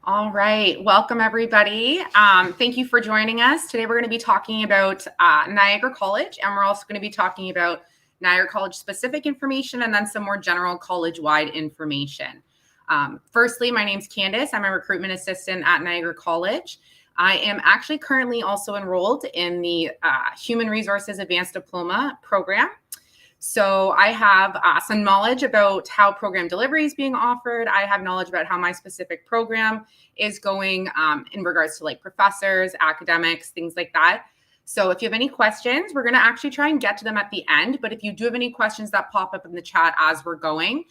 All right, welcome everybody. Thank you for joining us. Today we're going to be talking about Niagara College, and we're also going to be talking about Niagara College specific information and then some more general college-wide information. Firstly, my name's Candace. I'm a recruitment assistant at Niagara College. I am actually currently also enrolled in the Human Resources Advanced Diploma program. So I have some knowledge about how program delivery is being offered. I have knowledge about how my specific program is going in regards to like professors, academics, things like that. So if you have any questions, we're going to actually try and get to them at the end. But if you do have any questions that pop up in the chat as we're going,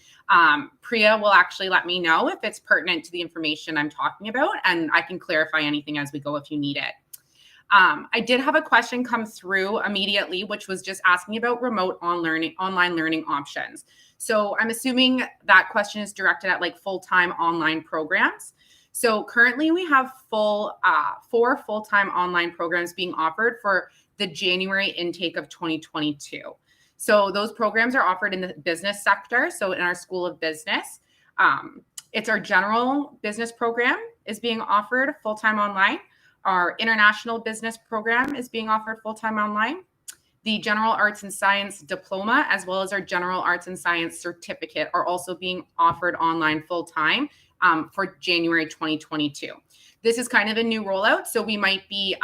Priya will actually let me know if it's pertinent to the information I'm talking about, and I can clarify anything as we go if you need it. I did have a question come through immediately, which was just asking about remote online learning options. So I'm assuming that question is directed at like full-time online programs. So currently we have 4 full-time online programs being offered for the January intake of 2022. So those programs are offered in the business sector. So in our School of Business, it's our general business program is being offered full-time online. Our international business program is being offered full-time online. The general arts and science diploma, as well as our general arts and science certificate, are also being offered online full-time for January 2022. This is kind of a new rollout, so we might be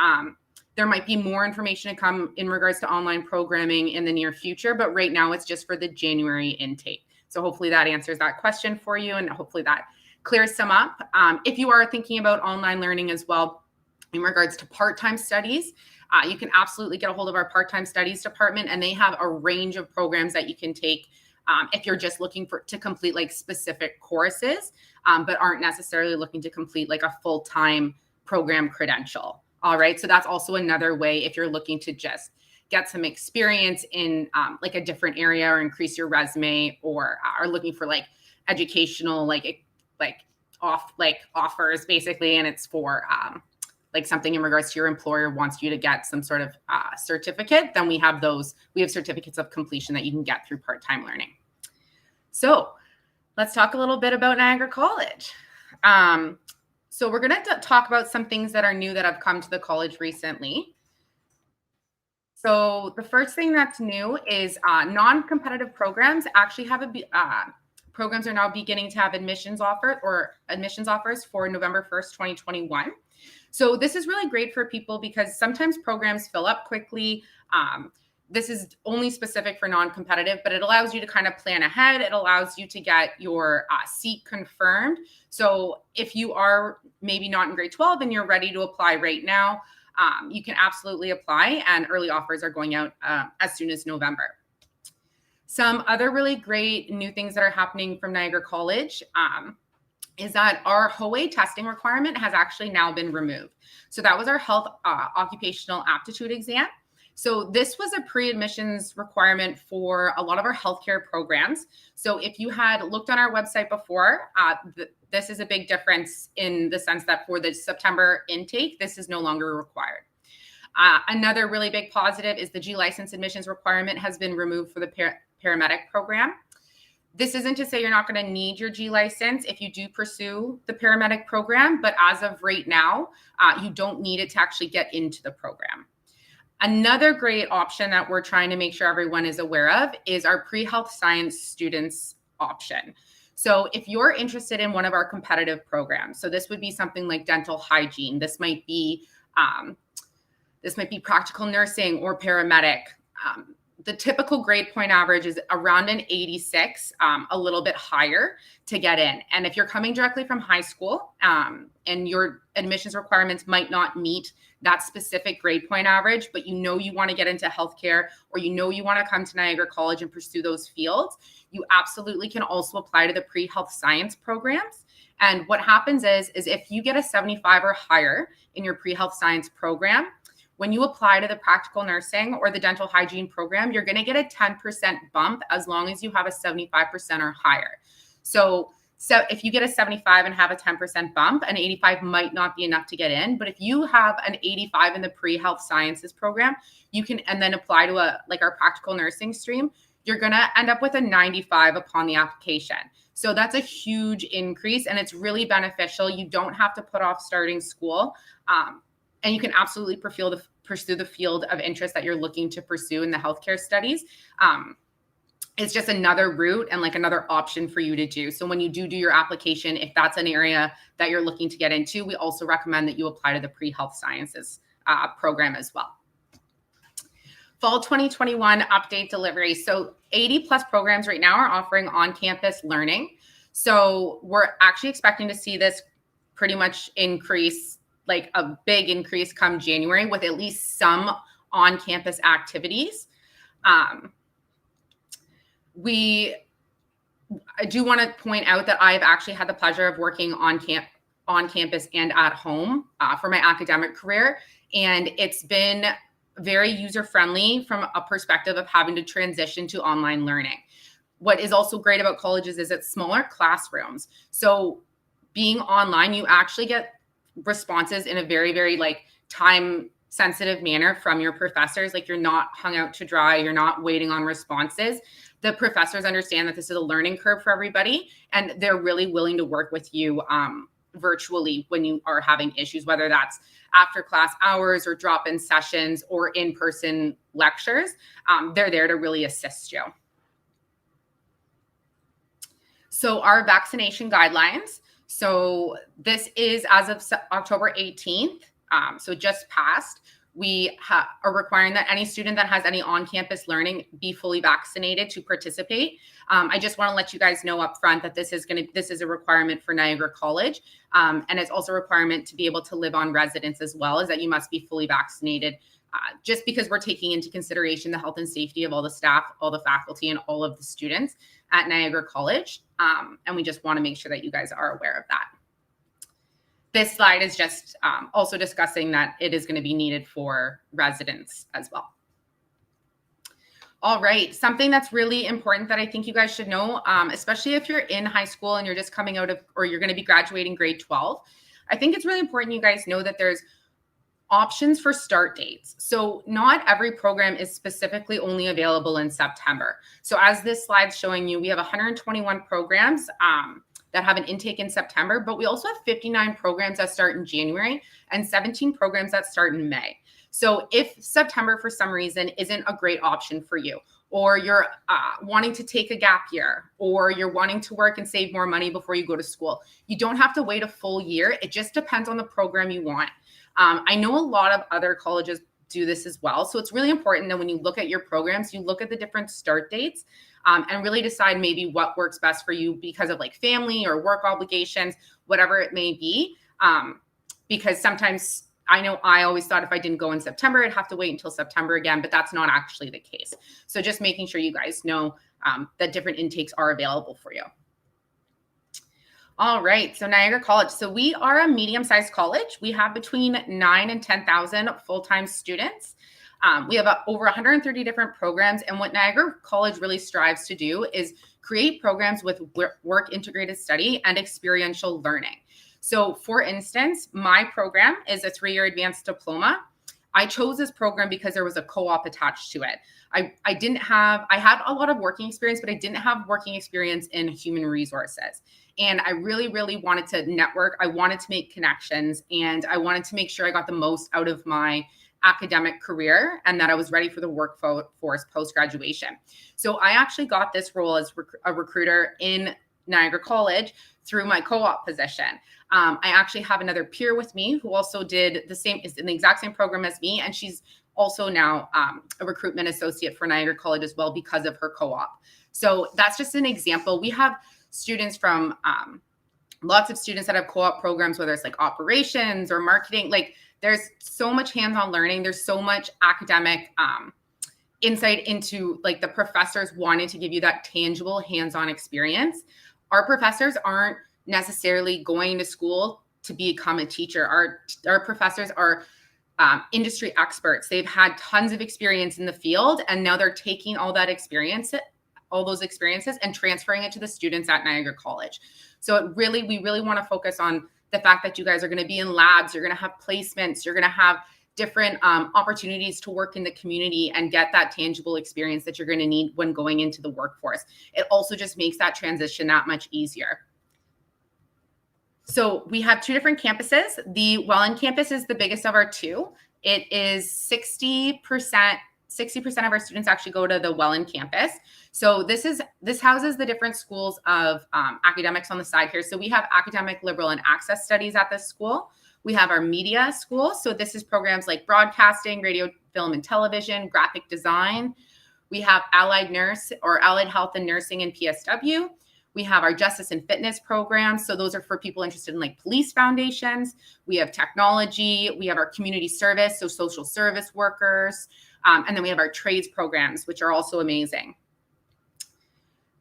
there might be more information to come in regards to online programming in the near future, but right now it's just for the January intake. So hopefully that answers that question for you, and hopefully that clears some up. If you are thinking about online learning as well, in regards to part-time studies, you can absolutely get a hold of our part-time studies department, and they have a range of programs that you can take if you're just looking to complete like specific courses, but aren't necessarily looking to complete like a full-time program credential. All right, so that's also another way if you're looking to just get some experience in like a different area or increase your resume, or are looking for like educational offers basically, and it's for like something in regards to your employer wants you to get some sort of certificate, then we have those. We have certificates of completion that you can get through part-time learning. So let's talk a little bit about Niagara College. So we're going to talk about some things that are new that have come to the college recently. So the first thing that's new is non-competitive programs actually have programs are now beginning to have admissions offers for November 1st, 2021. So this is really great for people because sometimes programs fill up quickly. This is only specific for non-competitive, but it allows you to kind of plan ahead. It allows you to get your seat confirmed. So if you are maybe not in grade 12 and you're ready to apply right now, you can absolutely apply, and early offers are going out as soon as November. Some other really great new things that are happening from Niagara College is that our HOA testing requirement has actually now been removed. So that was our health occupational aptitude exam. So this was a pre-admissions requirement for a lot of our healthcare programs. So if you had looked on our website before, this is a big difference in the sense that for the September intake, this is no longer required. Another really big positive is the G license admissions requirement has been removed for the paramedic program. This isn't to say you're not going to need your G license if you do pursue the paramedic program, but as of right now, you don't need it to actually get into the program. Another great option that we're trying to make sure everyone is aware of is our pre-health science students option. So if you're interested in one of our competitive programs, so this would be something like dental hygiene, this might be practical nursing or paramedic. The typical grade point average is around an 86, a little bit higher to get in. And if you're coming directly from high school and your admissions requirements might not meet that specific grade point average, but you know you want to get into healthcare, or you know you want to come to Niagara College and pursue those fields, you absolutely can also apply to the pre-health science programs. And what happens is if you get a 75 or higher in your pre-health science program, when you apply to the practical nursing or the dental hygiene program, you're going to get a 10% bump as long as you have a 75% or higher. So if you get a 75 and have a 10% bump, an 85 might not be enough to get in. But if you have an 85 in the pre-health sciences program, you can, and then apply to our practical nursing stream, you're going to end up with a 95 upon the application. So that's a huge increase, and it's really beneficial. You don't have to put off starting school, and you can absolutely pursue the field of interest that you're looking to pursue in the healthcare studies. It's just another route and like another option for you to do. So when you do your application, if that's an area that you're looking to get into, we also recommend that you apply to the pre-health sciences program as well. Fall 2021 update delivery. So 80 plus programs right now are offering on-campus learning. So we're actually expecting to see this pretty much increase, like a big increase come January, with at least some on-campus activities. I do want to point out that I've actually had the pleasure of working on campus and at home for my academic career. And it's been very user-friendly from a perspective of having to transition to online learning. What is also great about colleges is it's smaller classrooms. So being online, you actually get responses in a very, very like time-sensitive manner from your professors. Like, you're not hung out to dry. You're not waiting on responses. The professors understand that this is a learning curve for everybody, and they're really willing to work with you virtually when you are having issues, whether that's after class hours or drop-in sessions or in-person lectures. They're there to really assist you. So our vaccination guidelines. So this is as of October 18th. So just passed. We are requiring that any student that has any on-campus learning be fully vaccinated to participate. I just want to let you guys know up front that this is a requirement for Niagara College, and it's also a requirement to be able to live on residence as well, is that you must be fully vaccinated, just because we're taking into consideration the health and safety of all the staff, all the faculty, and all of the students at Niagara College, and we just want to make sure that you guys are aware of that. This slide is just also discussing that it is going to be needed for residents as well. All right, something that's really important that I think you guys should know, especially if you're in high school and you're just coming out of, or you're going to be graduating grade 12, I think it's really important you guys know that there's options for start dates. So not every program is specifically only available in September. So as this slide's showing you, we have 121 programs that have an intake in September, but we also have 59 programs that start in January and 17 programs that start in May. So if September for some reason isn't a great option for you, or you're wanting to take a gap year, or you're wanting to work and save more money before you go to school, you don't have to wait a full year. It just depends on the program you want. I know a lot of other colleges do this as well. So it's really important that when you look at your programs, you look at the different start dates and really decide maybe what works best for you because of like family or work obligations, whatever it may be. Because sometimes I know I always thought if I didn't go in September, I'd have to wait until September again, but that's not actually the case. So just making sure you guys know that different intakes are available for you. All right, so Niagara College. So we are a medium-sized college. We have between 9,000 and 10,000 full-time students. We have over 130 different programs, and what Niagara College really strives to do is create programs with work integrated study and experiential learning. So for instance, my program is a 3-year advanced diploma. I chose this program because there was a co-op attached to it. I had a lot of working experience, but I didn't have working experience in human resources. And I really, really wanted to network. I wanted to make connections, and I wanted to make sure I got the most out of my academic career and that I was ready for the workforce post-graduation. So I actually got this role as a recruiter in Niagara College through my co-op position. I actually have another peer with me who also did the same, is in the exact same program as me, and she's also now a recruitment associate for Niagara College as well because of her co-op. So that's just an example. We have students from lots of students that have co-op programs, whether it's like operations or marketing. Like, there's so much hands-on learning. There's so much academic insight into like the professors wanting to give you that tangible hands-on experience. Our professors aren't necessarily going to school to become a teacher. Our professors are industry experts. They've had tons of experience in the field, and now they're taking all those experiences and transferring it to the students at Niagara College. So we really want to focus on the fact that you guys are going to be in labs, you're going to have placements, you're going to have different opportunities to work in the community and get that tangible experience that you're going to need when going into the workforce. It also just makes that transition that much easier. So we have two different campuses. The Welland campus is the biggest of our two. It is 60% of our students actually go to the Welland campus. So this houses the different schools of academics on the side here. So we have academic, liberal, and access studies at this school. We have our media school. So this is programs like broadcasting, radio, film, and television, graphic design. We have allied health and nursing and PSW. We have our justice and fitness programs. So those are for people interested in like police foundations. We have technology. We have our community service, so social service workers. And then we have our trades programs, which are also amazing.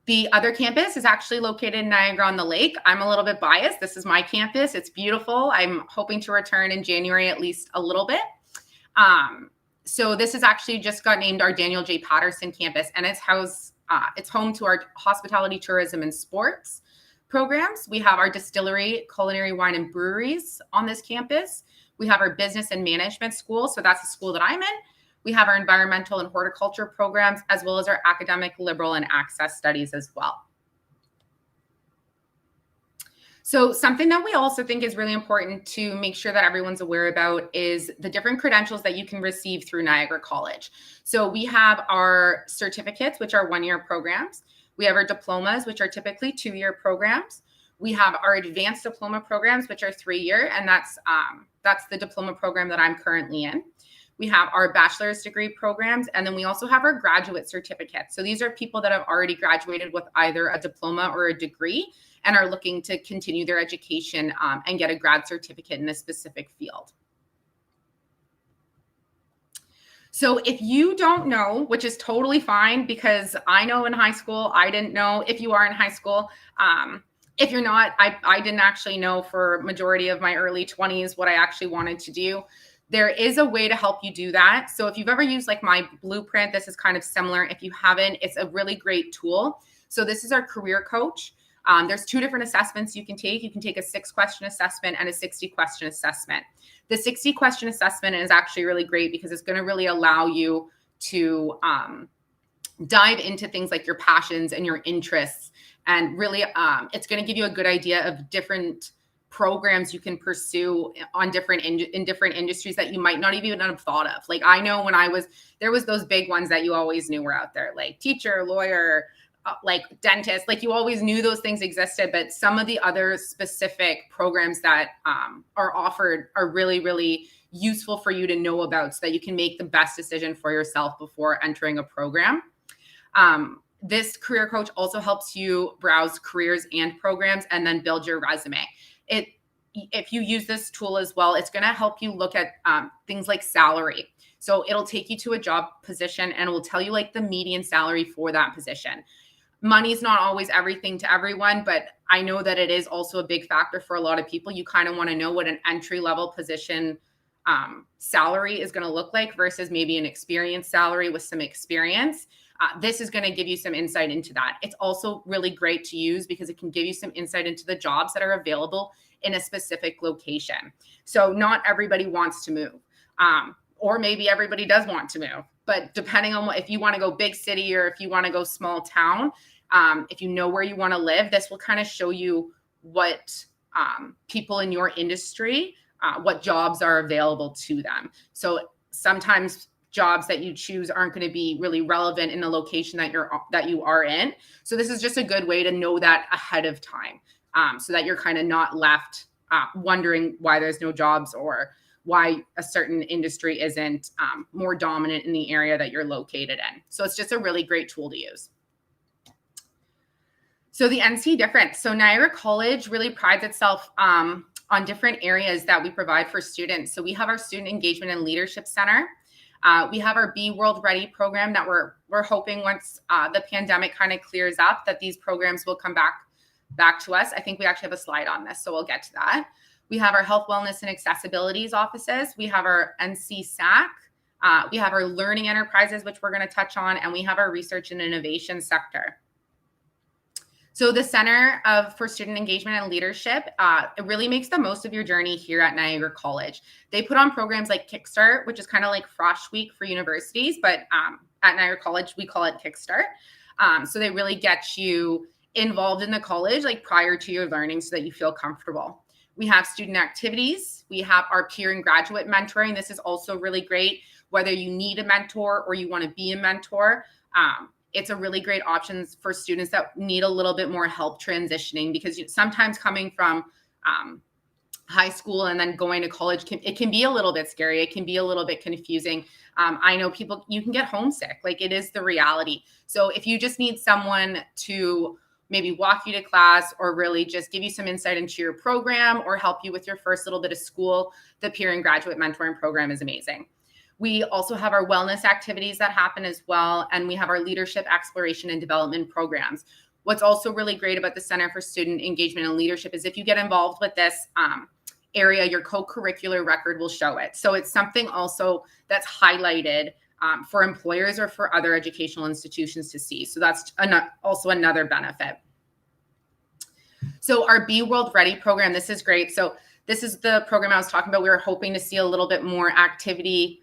The other campus is actually located in Niagara-on-the-Lake. I'm a little bit biased. This is my campus. It's beautiful. I'm hoping to return in January at least a little bit. So this is actually just got named our Daniel J. Patterson campus, and it's home to our hospitality, tourism, and sports programs. We have our distillery, culinary, wine, and breweries on this campus. We have our business and management school. So that's the school that I'm in. We have our environmental and horticulture programs, as well as our academic, liberal, and access studies as well. So something that we also think is really important to make sure that everyone's aware about is the different credentials that you can receive through Niagara College. So we have our certificates, which are one-year programs. We have our diplomas, which are typically two-year programs. We have our advanced diploma programs, which are 3-year, and that's the diploma program that I'm currently in. We have our bachelor's degree programs, and then we also have our graduate certificates. So these are people that have already graduated with either a diploma or a degree and are looking to continue their education and get a grad certificate in a specific field. So if you don't know, which is totally fine, because I know in high school, I didn't know if you are in high school. If you're not, I didn't actually know for majority of my early 20s what I actually wanted to do. There is a way to help you do that. So if you've ever used like my blueprint, this is kind of similar. If you haven't, it's a really great tool. So this is our career coach. There's 2 different assessments you can take. You can take a 6-question assessment and a 60-question assessment. The 60-question assessment is actually really great because it's going to really allow you to dive into things like your passions and your interests. And really, it's going to give you a good idea of different programs you can pursue on in different industries that you might not even have thought of. Like I know when there was those big ones that you always knew were out there, like teacher, lawyer, like dentist, like you always knew those things existed, but some of the other specific programs that are offered are really, really useful for you to know about so that you can make the best decision for yourself before entering a program. This career coach also helps you browse careers and programs and then build your resume. If you use this tool as well, it's going to help you look at things like salary. So it'll take you to a job position and it will tell you like the median salary for that position. Money's not always everything to everyone, but I know that it is also a big factor for a lot of people. You kind of want to know what an entry-level position salary is going to look like versus maybe an experienced salary with some experience. This is going to give you some insight into that. It's also really great to use because it can give you some insight into the jobs that are available in a specific location. So not everybody wants to move, or maybe everybody does want to move. But depending on if you want to go big city or if you want to go small town, if you know where you want to live, this will kind of show you what people in your industry, what jobs are available to them. So sometimes jobs that you choose aren't going to be really relevant in the location that you are in. So this is just a good way to know that ahead of time, so that you're kind of not left wondering why there's no jobs or why a certain industry isn't more dominant in the area that you're located in. So it's just a really great tool to use. So the NC difference. So Niagara College really prides itself on different areas that we provide for students. So we have our Student Engagement and Leadership Center. We have our Be World Ready program that we're hoping once the pandemic kind of clears up that these programs will come back to us. I think we actually have a slide on this, so we'll get to that. We have our Health, Wellness, and Accessibilities offices. We have our NC SAC. We have our Learning Enterprises, which we're going to touch on, and we have our Research and Innovation sector. So the Center for Student Engagement and Leadership, it really makes the most of your journey here at Niagara College. They put on programs like Kickstart, which is kind of like Frosh Week for universities, but at Niagara College, we call it Kickstart. So they really get you involved in the college like prior to your learning so that you feel comfortable. We have student activities. We have our peer and graduate mentoring. This is also really great, whether you need a mentor or you want to be a mentor. It's a really great option for students that need a little bit more help transitioning, because sometimes coming from high school and then going to college, it can be a little bit scary. It can be a little bit confusing. I know you can get homesick. Like, it is the reality. So if you just need someone to maybe walk you to class or really just give you some insight into your program or help you with your first little bit of school, the peer and graduate mentoring program is amazing. We also have our wellness activities that happen as well. And we have our leadership exploration and development programs. What's also really great about the Center for Student Engagement and Leadership is if you get involved with this area, your co-curricular record will show it. So it's something also that's highlighted for employers or for other educational institutions to see. So that's also another benefit. So our Be World Ready program, this is great. So this is the program I was talking about. We were hoping to see a little bit more activity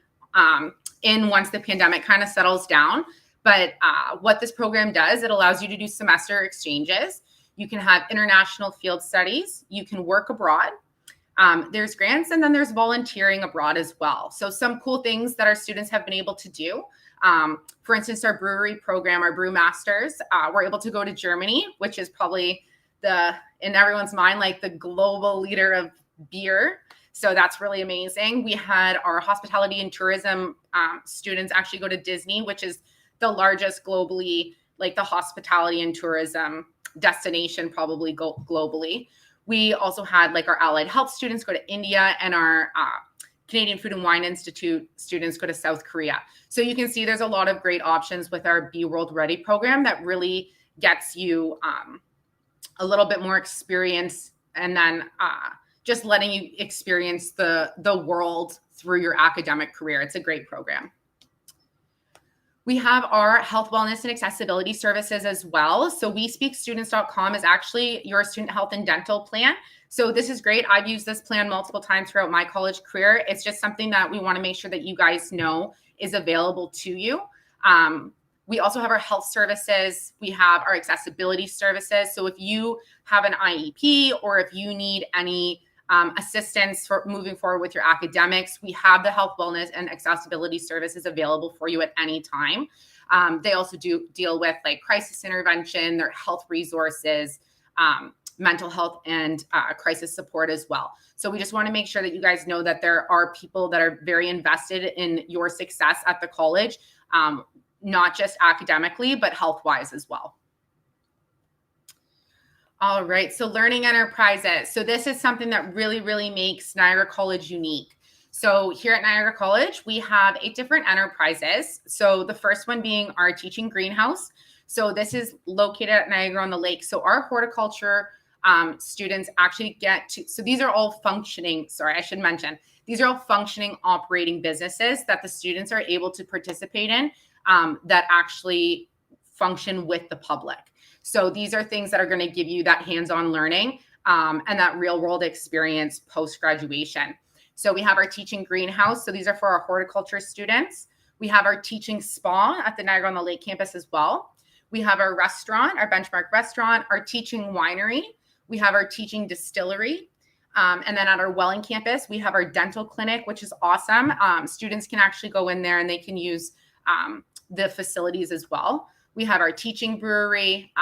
in once the pandemic kind of settles down. But what this program does, it allows you to do semester exchanges. You can have international field studies. You can work abroad. There's grants, and then there's volunteering abroad as well. So some cool things that our students have been able to do. For instance, our brewery program, our brewmasters, were able to go to Germany, which is probably in everyone's mind, like the global leader of beer. So that's really amazing. We had our hospitality and tourism students actually go to Disney, which is the largest globally, like the hospitality and tourism destination probably globally. We also had like our allied health students go to India, and our Canadian Food and Wine Institute students go to South Korea. So you can see there's a lot of great options with our Be World Ready program that really gets you a little bit more experience, and then just letting you experience the world through your academic career. It's a great program. We have our health, wellness, and accessibility services as well. So WeSpeakStudents.com is actually your student health and dental plan. So this is great. I've used this plan multiple times throughout my college career. It's just something that we want to make sure that you guys know is available to you. We also have our health services. We have our accessibility services. So if you have an IEP or if you need any assistance for moving forward with your academics, we have the health, wellness, and accessibility services available for you at any time. They also do deal with like crisis intervention, their health resources, mental health, and crisis support as well. So we just want to make sure that you guys know that there are people that are very invested in your success at the college, not just academically, but health-wise as well. All right, so learning enterprises. So this is something that really, really makes Niagara College unique. So here at Niagara College, we have 8 different enterprises. So the first one being our teaching greenhouse. So this is located at Niagara on the Lake. So our horticulture students actually get to, so these are all functioning, sorry, I should mention, these are all functioning operating businesses that the students are able to participate in that actually function with the public. So these are things that are going to give you that hands-on learning and that real-world experience post-graduation. So we have our teaching greenhouse. So these are for our horticulture students. We have our teaching spa at the Niagara on the Lake campus as well. We have our restaurant, our Benchmark restaurant, our teaching winery. We have our teaching distillery. And then at our Welling campus, we have our dental clinic, which is awesome. Students can actually go in there and they can use the facilities as well. We have our teaching brewery,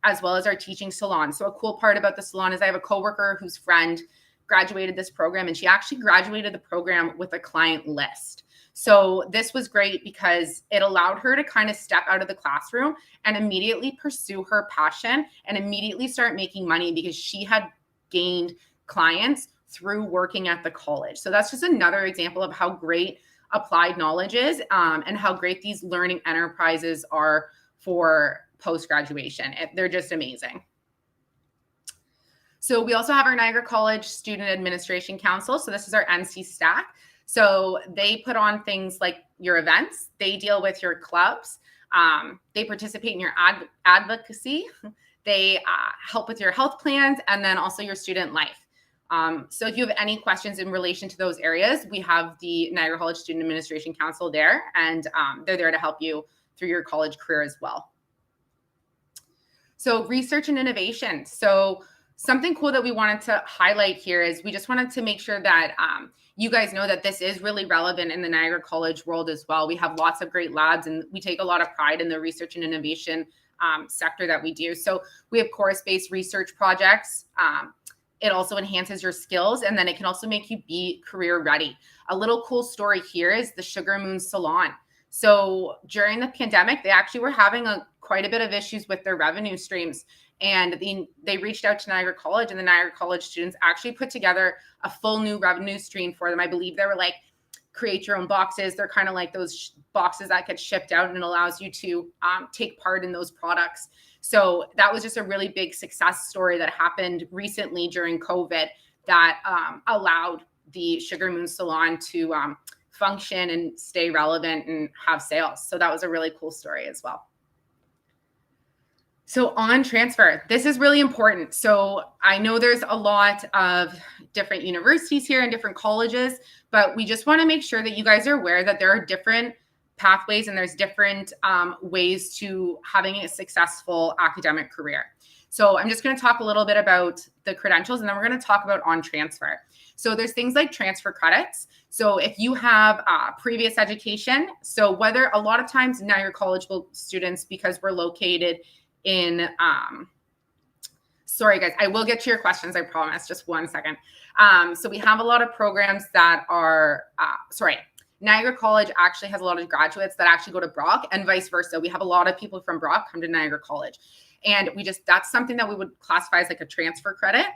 as well as our teaching salon. So a cool part about the salon is I have a coworker whose friend graduated this program, and she actually graduated the program with a client list. So this was great because it allowed her to kind of step out of the classroom and immediately pursue her passion and immediately start making money because she had gained clients through working at the college. So that's just another example of how great applied knowledge is and how great these learning enterprises are for post-graduation. They're just amazing. So we also have our Niagara College Student Administration Council. So this is our NC stack. So they put on things like your events. They deal with your clubs. They participate in your advocacy. They help with your health plans and then also your student life. So if you have any questions in relation to those areas, we have the Niagara College Student Administration Council there, and they're there to help you through your college career as well. So research and innovation. So something cool that we wanted to highlight here is we just wanted to make sure that you guys know that this is really relevant in the Niagara College world as well. We have lots of great labs, and we take a lot of pride in the research and innovation sector that we do. So we have course-based research projects. It also enhances your skills, and then it can also make you be career ready. A little cool story here is the Sugar Moon Salon. So during the pandemic, they actually were having quite a bit of issues with their revenue streams. And they reached out to Niagara College, and the Niagara College students actually put together a full new revenue stream for them. I believe they were like, create your own boxes. They're kind of like those boxes that get shipped out, and it allows you to take part in those products. So that was just a really big success story that happened recently during COVID that allowed the Sugar Moon Salon to function and stay relevant and have sales. So that was a really cool story as well. So on transfer, this is really important. So I know there's a lot of different universities here and different colleges, but we just want to make sure that you guys are aware that there are different pathways and there's different ways to having a successful academic career. So I'm just going to talk a little bit about the credentials, and then we're going to talk about on transfer. So there's things like transfer credits. So if you have previous education, so whether a lot of times Niagara College students, because we're located in, sorry guys, I will get to your questions, I promise, just one second. So we have a lot of programs that are, Niagara College actually has a lot of graduates that actually go to Brock, and vice versa. We have a lot of people from Brock come to Niagara College. And that's something that we would classify as like a transfer credit.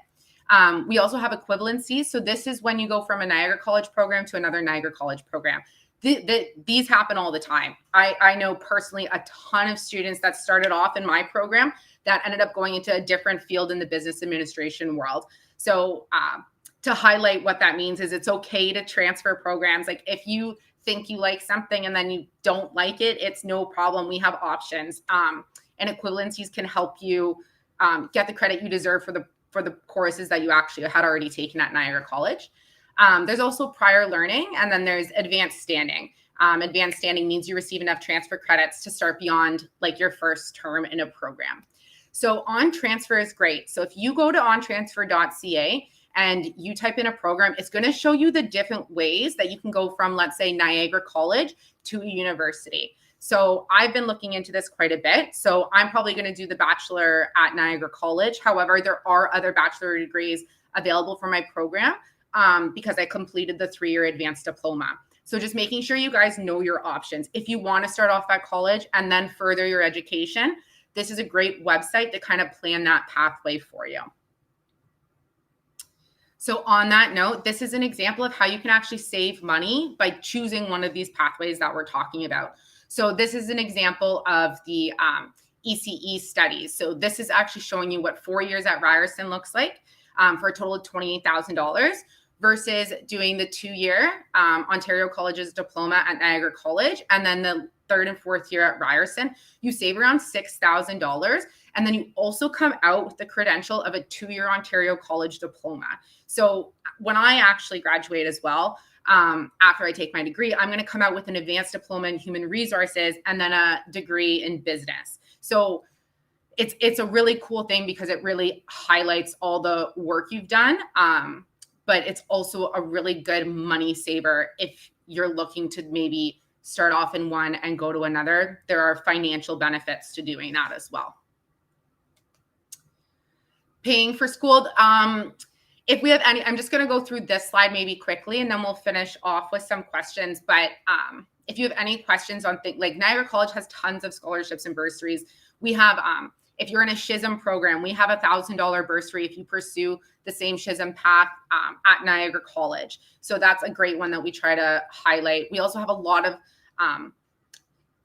We also have equivalency. So this is when you go from a Niagara College program to another Niagara College program. These happen all the time. I know personally a ton of students that started off in my program that ended up going into a different field in the business administration world. So to highlight what that means is it's okay to transfer programs. Like if you think you like something and then you don't like it, it's no problem. We have options. And equivalencies can help you get the credit you deserve for the courses that you actually had already taken at Niagara College. There's also prior learning, and then there's advanced standing. Advanced standing means you receive enough transfer credits to start beyond like your first term in a program. So on transfer is great. So if you go to ontransfer.ca and you type in a program, it's going to show you the different ways that you can go from, let's say, Niagara College to a university. So I've been looking into this quite a bit. So I'm probably going to do the bachelor at Niagara College. However, there are other bachelor degrees available for my program because I completed the 3-year advanced diploma. So just making sure you guys know your options. If you want to start off at college and then further your education, this is a great website to kind of plan that pathway for you. So on that note, this is an example of how you can actually save money by choosing one of these pathways that we're talking about. So this is an example of the ECE studies. So this is actually showing you what 4 years at Ryerson looks like for a total of $28,000 versus doing the 2-year Ontario College's diploma at Niagara College, and then the 3rd and 4th year at Ryerson. You save around $6,000. And then you also come out with the credential of a 2-year Ontario College diploma. So when I actually graduate as well, after I take my degree, I'm going to come out with an advanced diploma in human resources and then a degree in business. So it's a really cool thing because it really highlights all the work you've done. But it's also a really good money saver if you're looking to maybe start off in one and go to another. There are financial benefits to doing that as well. Paying for school. If we have any, I'm just going to go through this slide maybe quickly, and then we'll finish off with some questions. But if you have any questions on things like Niagara College has tons of scholarships and bursaries. We have, if you're in a SHISM program, we have $1,000 bursary if you pursue the same SHISM path at Niagara College. So that's a great one that we try to highlight. We also have a lot of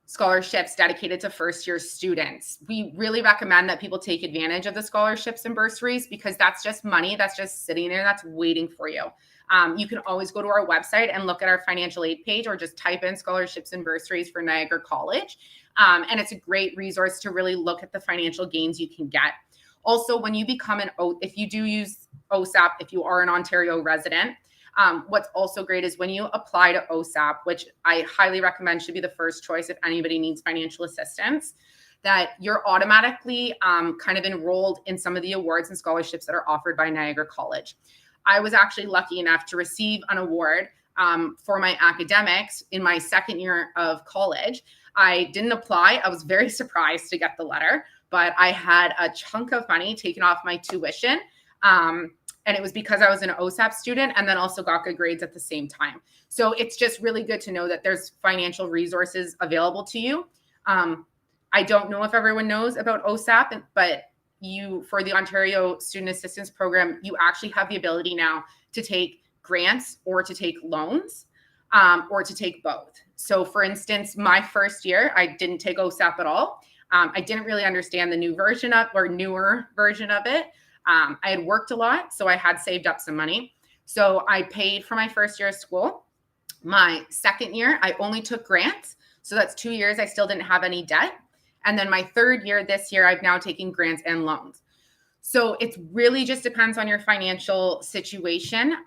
scholarships dedicated to first-year students. We really recommend that people take advantage of the scholarships and bursaries because that's just money that's just sitting there that's waiting for you. You can always go to our website and look at our financial aid page, or just type in scholarships and bursaries for Niagara College. And it's a great resource to really look at the financial gains you can get. Also, when you become if you do use OSAP, if you are an Ontario resident, what's also great is when you apply to OSAP, which I highly recommend should be the first choice if anybody needs financial assistance, that you're automatically kind of enrolled in some of the awards and scholarships that are offered by Niagara College. I was actually lucky enough to receive an award for my academics in my second year of college. I didn't apply. I was very surprised to get the letter, but I had a chunk of money taken off my tuition. And it was because I was an OSAP student and then also got good grades at the same time. So it's just really good to know that there's financial resources available to you. I don't know if everyone knows about OSAP, but for the Ontario Student Assistance Program, you actually have the ability now to take grants or to take loans or to take both. So for instance, my first year, I didn't take OSAP at all. I didn't really understand the newer version of it. I had worked a lot, so I had saved up some money. So I paid for my first year of school. My second year, I only took grants. So that's 2 years. I still didn't have any debt. And then my third year, this year, I've now taken grants and loans. So it really just depends on your financial situation.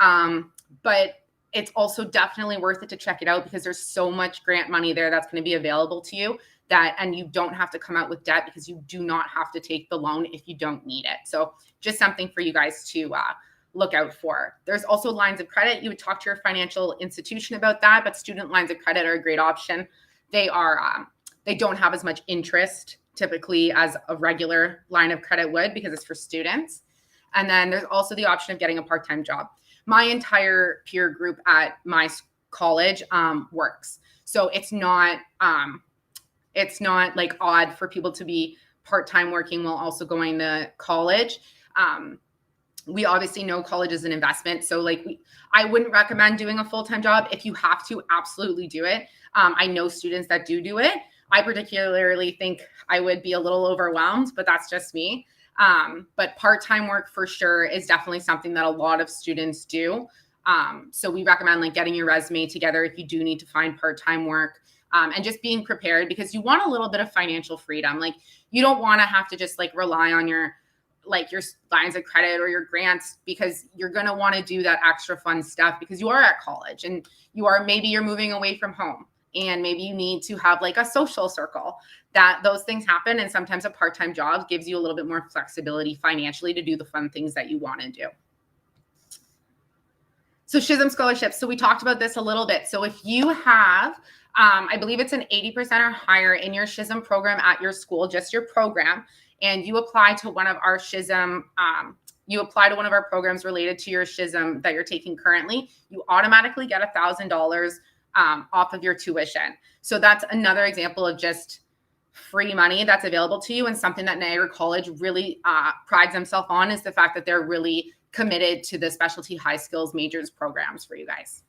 But it's also definitely worth it to check it out because there's so much grant money there that's going to be available to you and you don't have to come out with debt because you do not have to take the loan if you don't need it. So just something for you guys to look out for. There's also lines of credit. You would talk to your financial institution about that, but student lines of credit are a great option. They don't have as much interest typically as a regular line of credit would because it's for students. And then there's also the option of getting a part-time job. My entire peer group at my college works. So it's not like odd for people to be part-time working while also going to college. We obviously know college is an investment. So I wouldn't recommend doing a full-time job. If you have to, absolutely do it. I know students that do it. I particularly think I would be a little overwhelmed, but that's just me. But part-time work for sure is definitely something that a lot of students do. So we recommend getting your resume together if you do need to find part-time work, and just being prepared because you want a little bit of financial freedom. You don't want to have to just rely on your lines of credit or your grants because you're going to want to do that extra fun stuff because you are at college and maybe you're moving away from home. And maybe you need to have a social circle. Those things happen. And sometimes a part-time job gives you a little bit more flexibility financially to do the fun things that you want to do. So SHSM scholarships. So we talked about this a little bit. So if you have, I believe it's an 80% or higher in your SHSM program at your school, just your program, and you apply to one of our SHSM, you apply to one of our programs related to your SHSM that you're taking currently, you automatically get $1,000 off of your tuition. So that's another example of just free money that's available to you, and something that Niagara College really prides themselves on is the fact that they're really committed to the specialty high skills majors programs for you guys.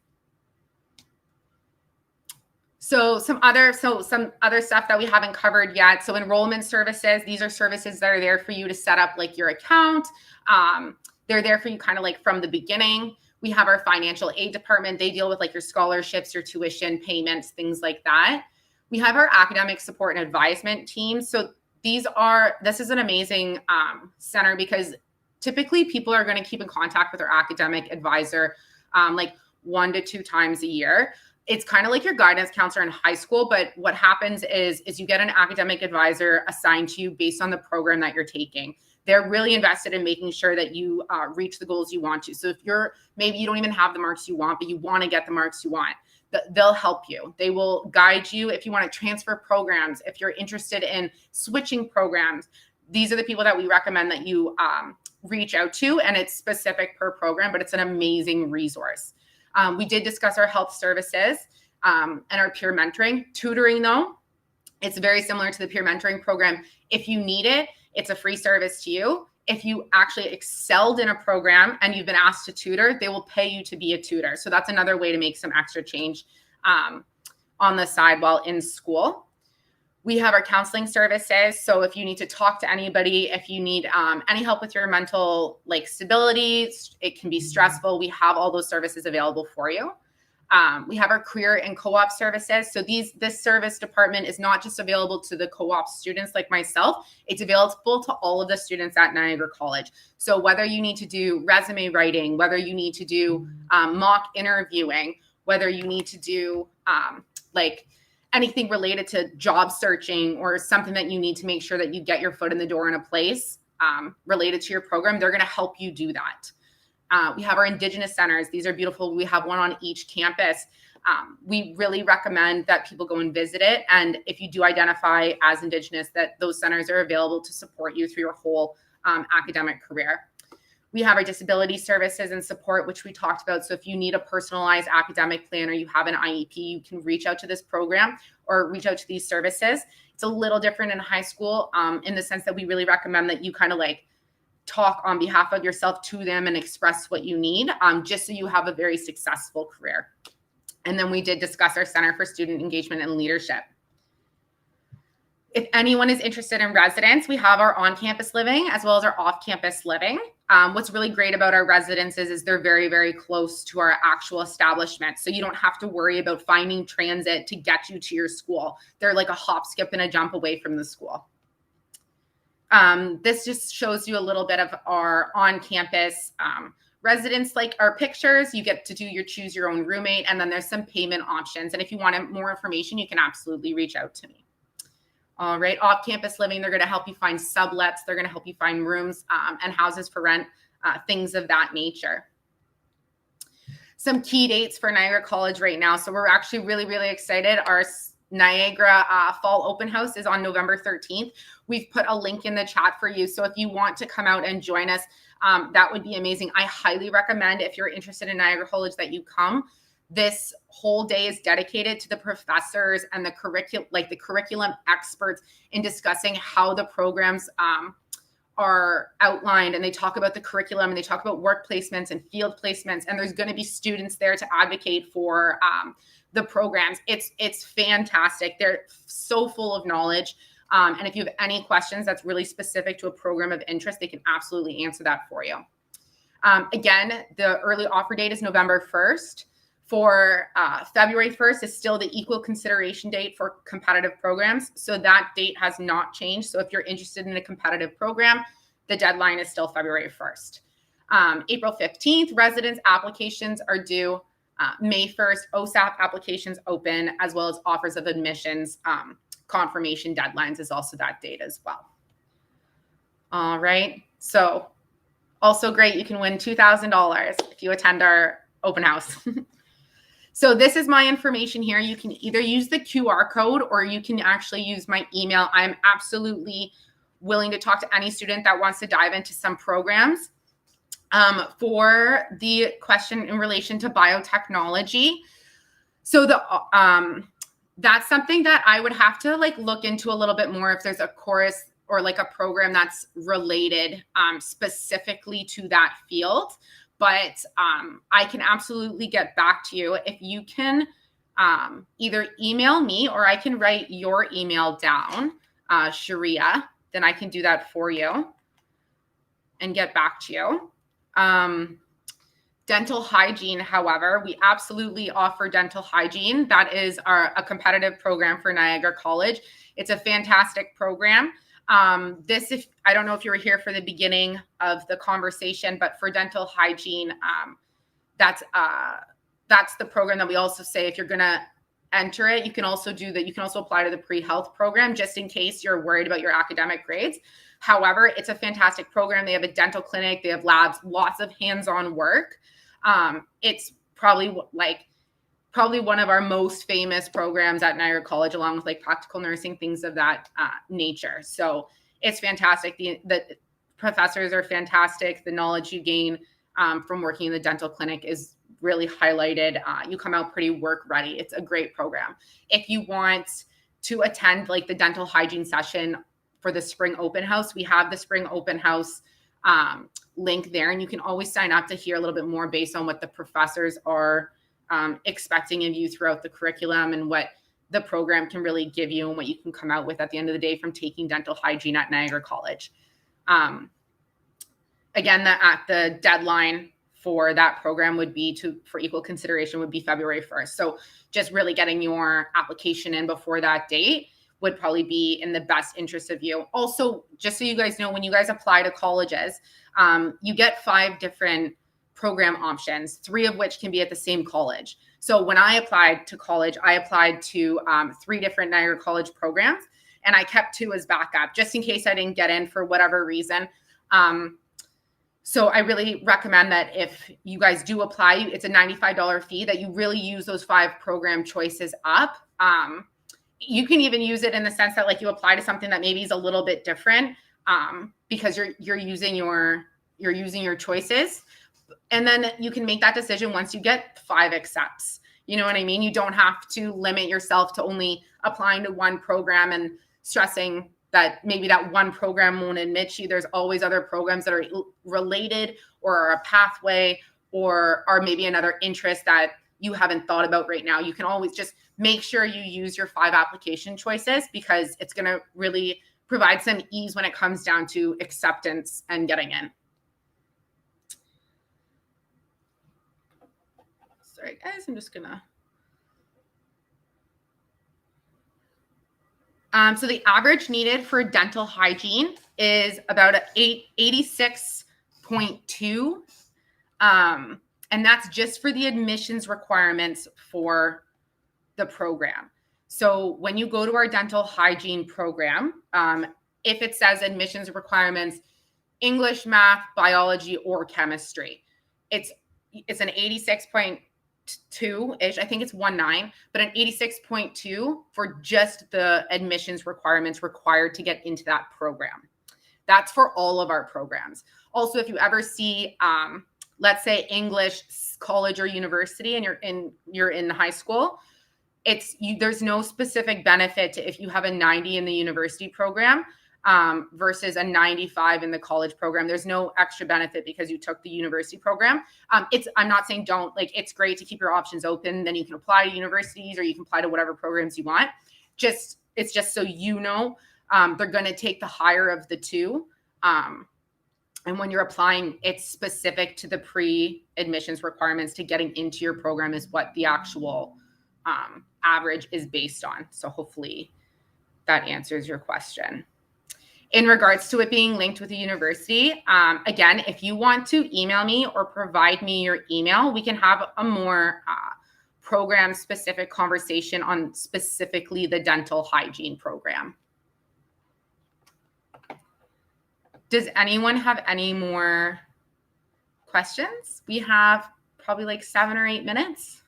So some other stuff that we haven't covered yet. So enrollment services, these are services that are there for you to set up your account. They're there for you kind of from the beginning. We have our financial aid department. They deal with your scholarships, your tuition payments, things like that. We have our academic support and advisement team. So this is an amazing center because typically people are going to keep in contact with their academic advisor 1 to 2 times a year. It's kind of like your guidance counselor in high school, but what happens is you get an academic advisor assigned to you based on the program that you're taking. They're really invested in making sure that you reach the goals you want to. So if maybe you don't even have the marks you want, but you want to get the marks you want, they'll help you. They will guide you if you want to transfer programs, if you're interested in switching programs. These are the people that we recommend that you reach out to, and it's specific per program, but it's an amazing resource. We did discuss our health services and our peer mentoring. Tutoring, though, it's very similar to the peer mentoring program. If you need it, it's a free service to you. If you actually excelled in a program and you've been asked to tutor, they will pay you to be a tutor. So that's another way to make some extra change on the side while in school. We have our counseling services. So if you need to talk to anybody, if you need any help with your mental stability, it can be stressful. We have all those services available for you. We have our career and co-op services. So this service department is not just available to the co-op students like myself. It's available to all of the students at Niagara College. So whether you need to do resume writing, whether you need to do mock interviewing, whether you need to do anything related to job searching or something that you need to make sure that you get your foot in the door in a place related to your program, they're going to help you do that. We have our Indigenous centers. These are beautiful. We have one on each campus. We really recommend that people go and visit it. And if you do identify as Indigenous, that those centers are available to support you through your whole academic career. We have our disability services and support, which we talked about. So if you need a personalized academic plan or you have an IEP, you can reach out to this program or reach out to these services. It's a little different in high school in the sense that we really recommend that you kind of talk on behalf of yourself to them and express what you need, just so you have a very successful career. And then we did discuss our Center for Student Engagement and Leadership. If anyone is interested in residence, we have our on-campus living as well as our off-campus living. What's really great about our residences is they're very, very close to our actual establishment. So you don't have to worry about finding transit to get you to your school. They're like a hop, skip, and a jump away from the school. This just shows you a little bit of our on-campus residence, like our pictures. You get to choose your own roommate, and then there's some payment options. And if you want more information, you can absolutely reach out to me. All right, off-campus living, they're going to help you find sublets. They're going to help you find rooms and houses for rent, things of that nature. Some key dates for Niagara College right now. So we're actually really, really excited. Our Niagara Fall Open House is on November 13th. We've put a link in the chat for you. So if you want to come out and join us, that would be amazing. I highly recommend, if you're interested in Niagara College, that you come. This whole day is dedicated to the professors and the curriculum experts in discussing how the programs are outlined, and they talk about the curriculum and they talk about work placements and field placements, and there's going to be students there to advocate for the programs. It's fantastic. They're so full of knowledge. And if you have any questions that's really specific to a program of interest, they can absolutely answer that for you. Again, the early offer date is November 1st. For February 1st is still the equal consideration date for competitive programs. So that date has not changed. So if you're interested in a competitive program, the deadline is still February 1st. April 15th, residence applications are due. May 1st, OSAP applications open, as well as offers of admissions. Confirmation deadlines is also that date as well. All right. So also great. You can win $2,000 if you attend our open house. So this is my information here. You can either use the QR code or you can actually use my email. I'm absolutely willing to talk to any student that wants to dive into some programs. For the question in relation to biotechnology, so that's something that I would have to look into a little bit more if there's a course or a program that's related specifically to that field. But I can absolutely get back to you. If you can either email me or I can write your email down, Sharia, then I can do that for you and get back to you. Dental hygiene, however, we absolutely offer dental hygiene. That is a competitive program for Niagara College. It's a fantastic program. If I don't know if you were here for the beginning of the conversation, but for dental hygiene, that's the program that we also say if you're going to enter it, you can also do that. You can also apply to the pre-health program just in case you're worried about your academic grades. However, it's a fantastic program. They have a dental clinic, they have labs, lots of hands-on work. It's probably one of our most famous programs at Niagara College, along with practical nursing, things of that nature. So it's fantastic. The professors are fantastic. The knowledge you gain from working in the dental clinic is really highlighted. You come out pretty work ready. It's a great program. If you want to attend the dental hygiene session for the spring open house, we have the spring open house link there, and you can always sign up to hear a little bit more based on what the professors are expecting of you throughout the curriculum and what the program can really give you and what you can come out with at the end of the day from taking dental hygiene at Niagara College. Again, the deadline for that program would be for equal consideration would be February 1st. So just really getting your application in before that date would probably be in the best interest of you. Also, just so you guys know, when you guys apply to colleges, you get 5 different program options, 3 of which can be at the same college. So when I applied to college, I applied to 3 different Niagara College programs, and I kept 2 as backup, just in case I didn't get in for whatever reason. So I really recommend that if you guys do apply, it's a $95 fee, that you really use those 5 program choices up. You can even use it in the sense that like you apply to something that maybe is a little bit different, because you're using your choices, and then you can make that decision once you get 5 accepts. You know what I mean? You don't have to limit yourself to only applying to one program and stressing that maybe that one program won't admit you. There's always other programs that are related or are a pathway or are maybe another interest that you haven't thought about right now. You can always just make sure you use your 5 application choices, because it's going to really provide some ease when it comes down to acceptance and getting in. Sorry, guys, I'm just going to. So the average needed for dental hygiene is about 86.2. And that's just for the admissions requirements for the program. So when you go to our dental hygiene program, if it says admissions requirements, English, math, biology, or chemistry, it's an 86.2-ish. I think it's 19, but an 86.2 for just the admissions requirements required to get into that program. That's for all of our programs. Also, if you ever see, let's say English college or university, and you're in high school, there's no specific benefit to if you have a 90 in the university program versus a 95 in the college program. There's no extra benefit because you took the university program. I'm not saying don't, like, it's great to keep your options open. Then you can apply to universities or you can apply to whatever programs you want. It's just so you know, they're going to take the higher of the 2. And when you're applying, it's specific to the pre-admissions requirements to getting into your program is what the actual average is based on. So hopefully that answers your question. In regards to it being linked with a university, again, if you want to email me or provide me your email, we can have a more program-specific conversation on specifically the dental hygiene program. Does anyone have any more questions? We have probably like 7 or 8 minutes.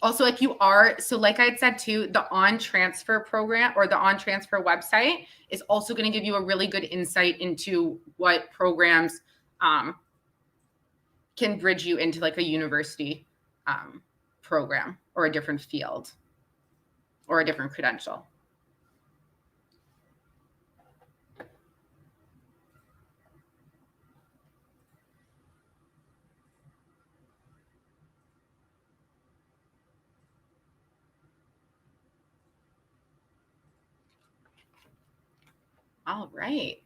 Also, if you are, so like I had said too, the on-transfer program or the on-transfer website is also going to give you a really good insight into what programs can bridge you into like a university program or a different field or a different credential. All right.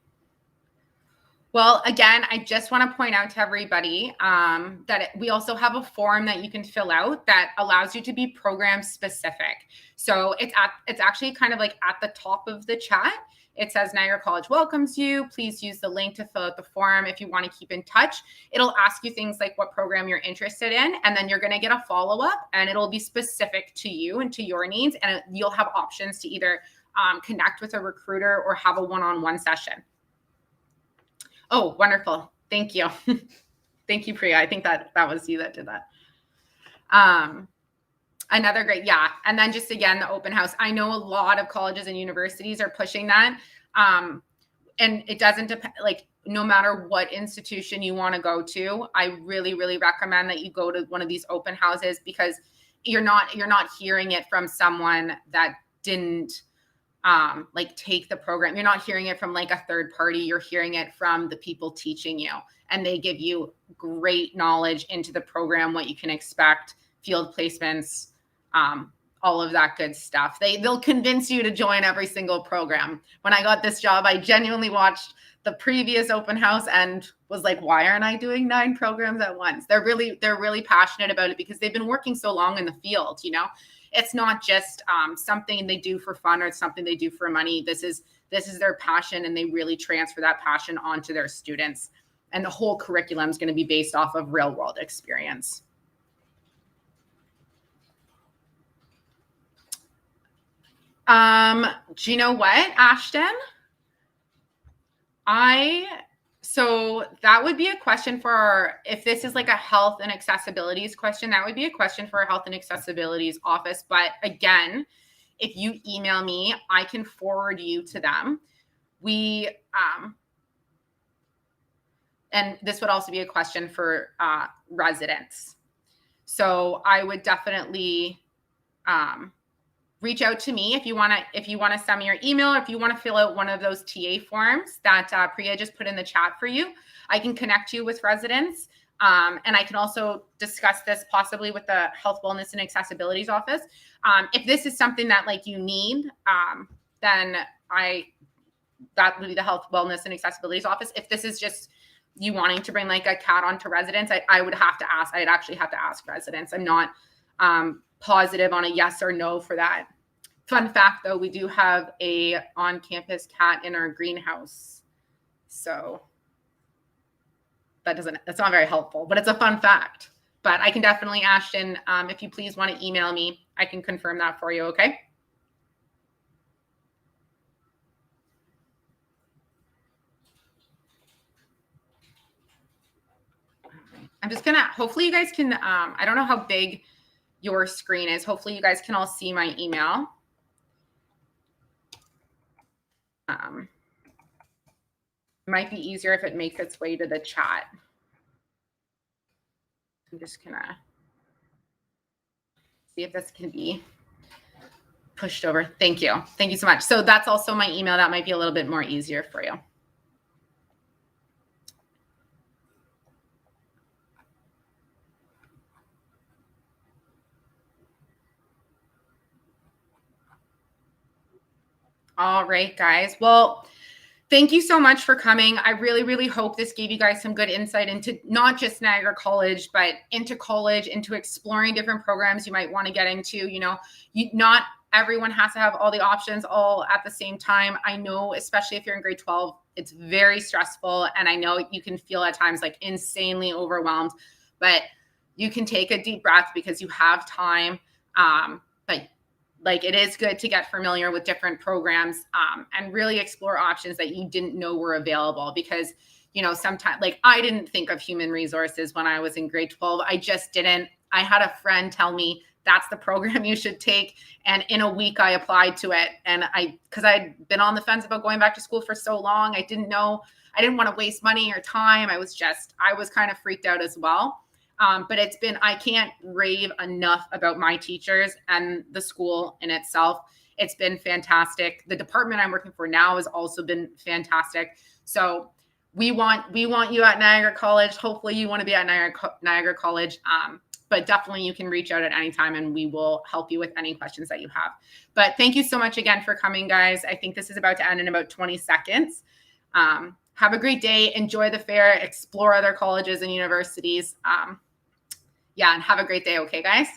Well, again, I just want to point out to everybody that we also have a form that you can fill out that allows you to be program specific. So it's actually kind of like at the top of the chat. It says Niagara College welcomes you. Please use the link to fill out the form if you want to keep in touch. It'll ask you things like what program you're interested in, and then you're going to get a follow-up, and it'll be specific to you and to your needs, and you'll have options to either connect with a recruiter or have a one-on-one session. Oh, wonderful. Thank you. Thank you, Priya. I think that was you that did that. Another great, yeah. And then just again, the open house. I know a lot of colleges and universities are pushing that. And it doesn't depend, like no matter what institution you want to go to, I really, really recommend that you go to one of these open houses, because you're not hearing it from someone that didn't like take the program. You're not hearing it from like a third party. You're hearing it from the people teaching you, and they give you great knowledge into the program, what you can expect, field placements, all of that good stuff. They'll convince you to join every single program. When I got this job, I genuinely watched the previous open house and was like, why aren't I doing 9 programs at once? They're really passionate about it because they've been working so long in the field, you know. It's not just something they do for fun or something they do for money. This is their passion, and they really transfer that passion onto their students. And the whole curriculum is going to be based off of real world experience. Do you know what, Ashton? So that would be a question for if this is like a health and accessibilities question, that would be a question for our health and accessibilities office. But again, if you email me, I can forward you to them. And this would also be a question for residents. So I would definitely reach out to me if you want to send me your email, or if you want to fill out one of those TA forms that Priya just put in the chat for you. I can connect you with residents, and I can also discuss this possibly with the Health, Wellness, and Accessibilities office. If this is something that like you need, then that would be the Health, Wellness, and Accessibilities office. If this is just you wanting to bring like a CAT onto residents, I would have to ask. I'd actually have to ask residents. I'm not positive on a yes or no for that. Fun fact though, we do have a on-campus cat in our greenhouse. So that's not very helpful, but it's a fun fact. But I can definitely, Ashton, if you please want to email me, I can confirm that for you, okay? I'm just gonna, hopefully you guys can, I don't know how big your screen is. Hopefully you guys can all see my email. Might be easier if it makes its way to the chat. I'm just gonna see if this can be pushed over. Thank you. Thank you so much. So that's also my email. That might be a little bit more easier for you. All right, guys. Well, thank you so much for coming. I really, really hope this gave you guys some good insight into not just Niagara College, but into college, into exploring different programs you might want to get into. You know, not everyone has to have all the options all at the same time. I know, especially if you're in grade 12, it's very stressful. And I know you can feel at times like insanely overwhelmed, but you can take a deep breath because you have time. But like it is good to get familiar with different programs and really explore options that you didn't know were available, because, you know, sometimes like I didn't think of human resources when I was in grade 12. I just didn't. I had a friend tell me that's the program you should take. And in a week I applied to it. And because I'd been on the fence about going back to school for so long, I didn't want to waste money or time. I was kind of freaked out as well. But I can't rave enough about my teachers and the school in itself. It's been fantastic. The department I'm working for now has also been fantastic. So we want you at Niagara College. Hopefully you want to be at Niagara College. But definitely you can reach out at any time and we will help you with any questions that you have. But thank you so much again for coming, guys. I think this is about to end in about 20 seconds. Have a great day. Enjoy the fair. Explore other colleges and universities. Yeah, and have a great day. Okay, guys?